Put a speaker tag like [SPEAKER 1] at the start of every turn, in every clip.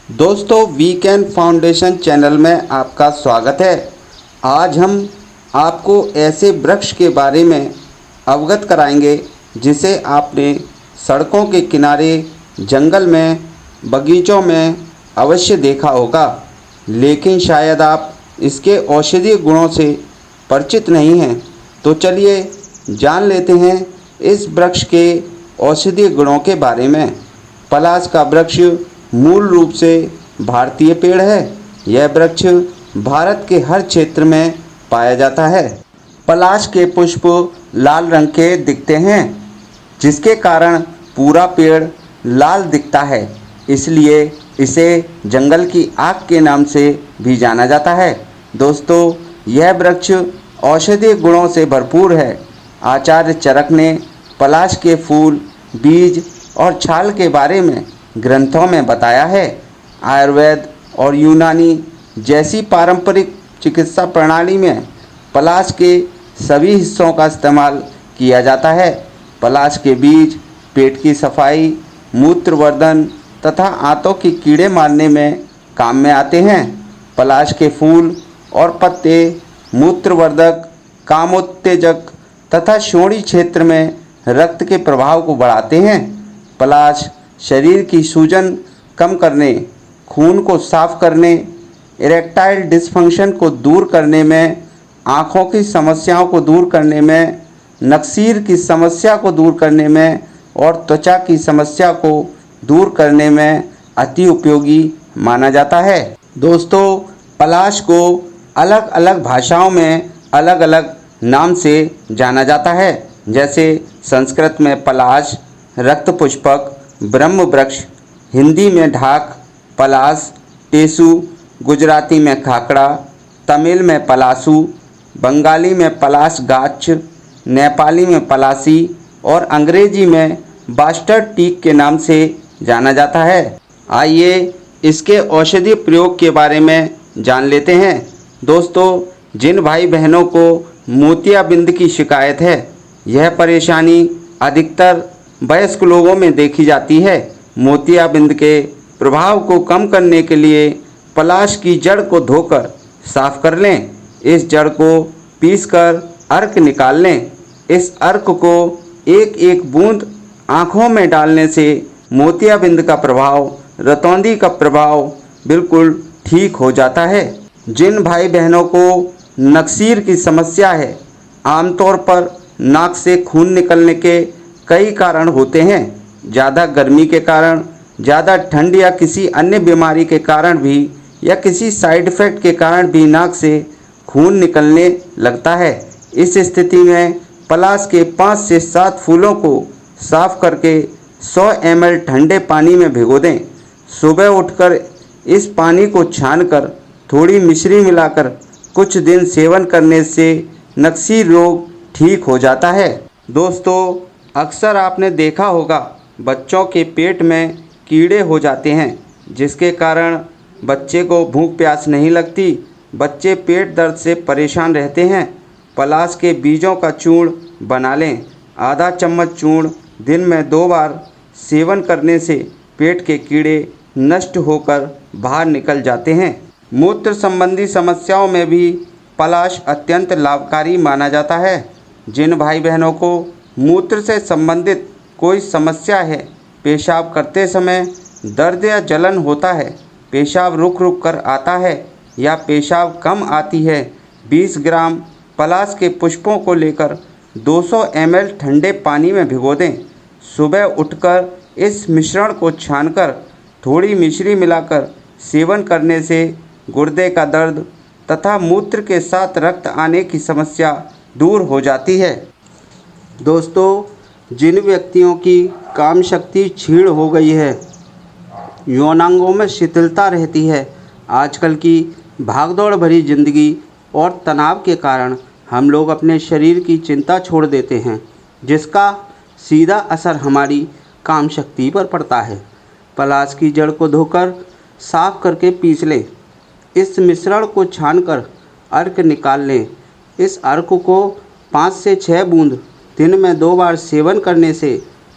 [SPEAKER 1] दोस्तों weekend foundation channel में आपका स्वागत है। आज हम आपको ऐसे वृक्ष के बारे में अवगत कराएंगे जिसे आपने सड़कों के किनारे, जंगल में, बगीचों में अवश्य देखा होगा, लेकिन शायद आप इसके औषधीय गुणों से परिचित नहीं हैं। तो चलिए जान लेते हैं इस वृक्ष के औषधीय गुणों के बारे में। पलाश का वृक्ष मूल रूप से भारतीय पेड़ है। यह वृक्ष भारत के हर क्षेत्र में पाया जाता है। पलाश के पुष्प लाल रंग के दिखते हैं, जिसके कारण पूरा पेड़ लाल दिखता है, इसलिए इसे जंगल की आग के नाम से भी जाना जाता है। दोस्तों, यह वृक्ष औषधीय गुणों से भरपूर है। आचार्य चरक ने पलाश के फूल, बीज और छाल के बारे में ग्रंथों में बताया है। आयुर्वेद और यूनानी जैसी पारंपरिक चिकित्सा प्रणाली में पलाश के सभी हिस्सों का इस्तेमाल किया जाता है। पलाश के बीज पेट की सफाई, मूत्रवर्धन तथा आंतों की कीड़े मारने में काम में आते हैं। पलाश के फूल और पत्ते मूत्रवर्धक, कामोत्तेजक तथा श्रोणि क्षेत्र में रक्त के प्रवाह को बढ़ाते हैं। पलाश शरीर की सूजन कम करने, खून को साफ करने, इरेक्टाइल डिसफंक्शन को दूर करने में, आँखों की समस्याओं को दूर करने में, नक्सीर की समस्या को दूर करने में और त्वचा की समस्या को दूर करने में अति उपयोगी माना जाता है। दोस्तों, पलाश को अलग अलग भाषाओं में अलग अलग नाम से जाना जाता है, जैसे संस्कृत में पलाश, रक्त पुष्पक, ब्रह्म वृक्ष, हिंदी में ढाक, पलास, टेसु, गुजराती में खाकड़ा, तमिल में पलासू, बंगाली में पलाश गाछ, नेपाली में पलासी और अंग्रेजी में बास्टर्ड टीक के नाम से जाना जाता है। आइए इसके औषधीय प्रयोग के बारे में जान लेते हैं। दोस्तों, जिन भाई बहनों को मोतियाबिंद की शिकायत है, यह परेशानी अधिकतर वयस्क लोगों में देखी जाती है। मोतियाबिंद के प्रभाव को कम करने के लिए पलाश की जड़ को धोकर साफ कर लें। इस जड़ को पीसकर अर्क निकाल लें। इस अर्क को एक एक बूंद आँखों में डालने से मोतियाबिंद का प्रभाव, रतौंधी का प्रभाव बिल्कुल ठीक हो जाता है। जिन भाई बहनों को नक्सीर की समस्या है, आमतौर पर नाक से खून निकलने के कई कारण होते हैं। ज़्यादा गर्मी के कारण, ज़्यादा ठंड या किसी अन्य बीमारी के कारण भी, या किसी साइड इफ़ेक्ट के कारण भी नाक से खून निकलने लगता है। इस स्थिति में पलाश के 5 से 7 फूलों को साफ करके 100 ml ठंडे पानी में भिगो दें। सुबह उठकर इस पानी को छानकर थोड़ी मिश्री मिलाकर कुछ दिन सेवन करने से नक्सीर रोग ठीक हो जाता है। दोस्तों, अक्सर आपने देखा होगा बच्चों के पेट में कीड़े हो जाते हैं, जिसके कारण बच्चे को भूख प्यास नहीं लगती। बच्चे पेट दर्द से परेशान रहते हैं। पलाश के बीजों का चूर्ण बना लें। आधा चम्मच चूर्ण दिन में 2 बार सेवन करने से पेट के कीड़े नष्ट होकर बाहर निकल जाते हैं। मूत्र संबंधी समस्याओं में भी पलाश अत्यंत लाभकारी माना जाता है। जिन भाई बहनों को मूत्र से संबंधित कोई समस्या है, पेशाब करते समय दर्द या जलन होता है, पेशाब रुक रुक कर आता है या पेशाब कम आती है, 20 ग्राम पलाश के पुष्पों को लेकर 200 ml ठंडे पानी में भिगो दें। सुबह उठकर इस मिश्रण को छानकर थोड़ी मिश्री मिलाकर सेवन करने से गुर्दे का दर्द तथा मूत्र के साथ रक्त आने की समस्या दूर हो जाती है। दोस्तों, जिन व्यक्तियों की काम शक्ति क्षीण हो गई है, यौनांगों में शिथिलता रहती है, आजकल की भागदौड़ भरी जिंदगी और तनाव के कारण हम लोग अपने शरीर की चिंता छोड़ देते हैं, जिसका सीधा असर हमारी काम शक्ति पर पड़ता है। पलाश की जड़ को धोकर साफ करके पीस लें। इस मिश्रण को छानकर अर्क निकाल लें। इस अर्क को 5 से 6 बूंद दिन में 2 बार सेवन करने से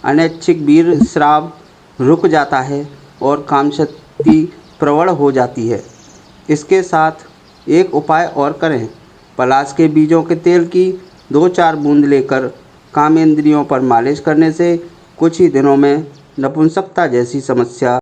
[SPEAKER 1] अनैच्छिक वीर्य स्राव रुक जाता है और कामशक्ति प्रवण हो जाती है। इसके साथ एक उपाय और करें। पलाश के बीजों के तेल की 2-4 बूंद लेकर कामेंद्रियों पर मालिश करने से कुछ ही दिनों में नपुंसकता जैसी समस्या